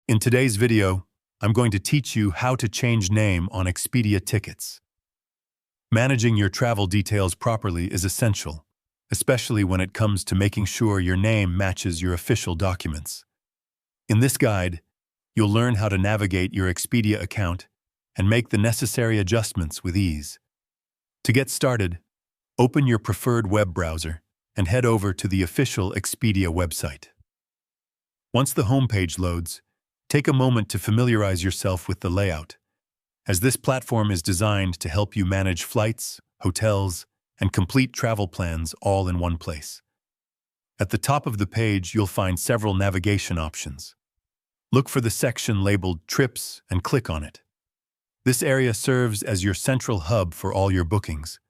In today's video, I'm going to teach you how to change name on Expedia tickets. Managing your travel details properly is essential, especially when it comes to making sure your name matches your official documents. In this guide, you'll learn how to navigate your Expedia account and make the necessary adjustments with ease. To get started, open your preferred web browser and head over to the official Expedia website. Once the homepage loads, take a moment to familiarize yourself with the layout, as this platform is designed to help you manage flights, hotels, and complete travel plans all in one place. At the top of the page, you'll find several navigation options. Look for the section labeled Trips and click on it. This area serves as your central hub for all your bookings,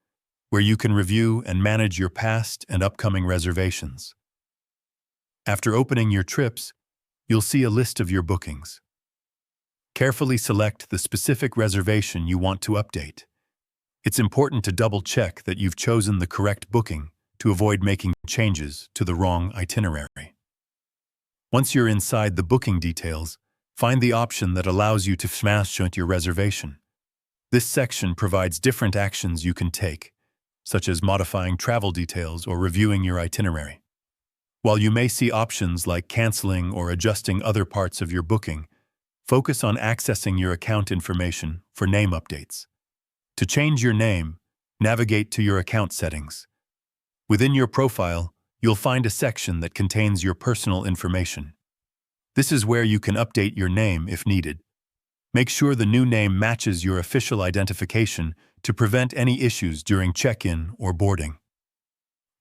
where you can review and manage your past and upcoming reservations. After opening your trips, you'll see a list of your bookings. Carefully select the specific reservation you want to update. It's important to double-check that you've chosen the correct booking to avoid making changes to the wrong itinerary. Once you're inside the booking details, find the option that allows you to smash your reservation. This section provides different actions you can take, such as modifying travel details or reviewing your itinerary. While you may see options like canceling or adjusting other parts of your booking, focus on accessing your account information for name updates. To change your name, navigate to your account settings. Within your profile, you'll find a section that contains your personal information. This is where you can update your name if needed. Make sure the new name matches your official identification to prevent any issues during check-in or boarding.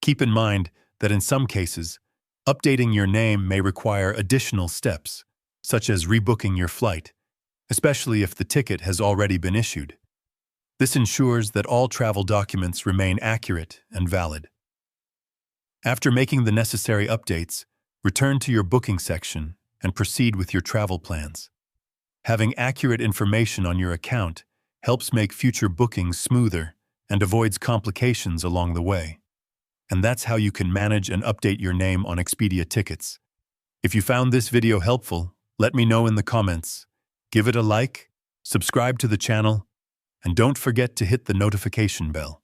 Keep in mind that in some cases, updating your name may require additional steps, such as rebooking your flight, especially if the ticket has already been issued. This ensures that all travel documents remain accurate and valid. After making the necessary updates, return to your booking section and proceed with your travel plans. Having accurate information on your account helps make future bookings smoother and avoids complications along the way. And that's how you can manage and update your name on Expedia tickets. If you found this video helpful, let me know in the comments. Give it a like, subscribe to the channel, and don't forget to hit the notification bell.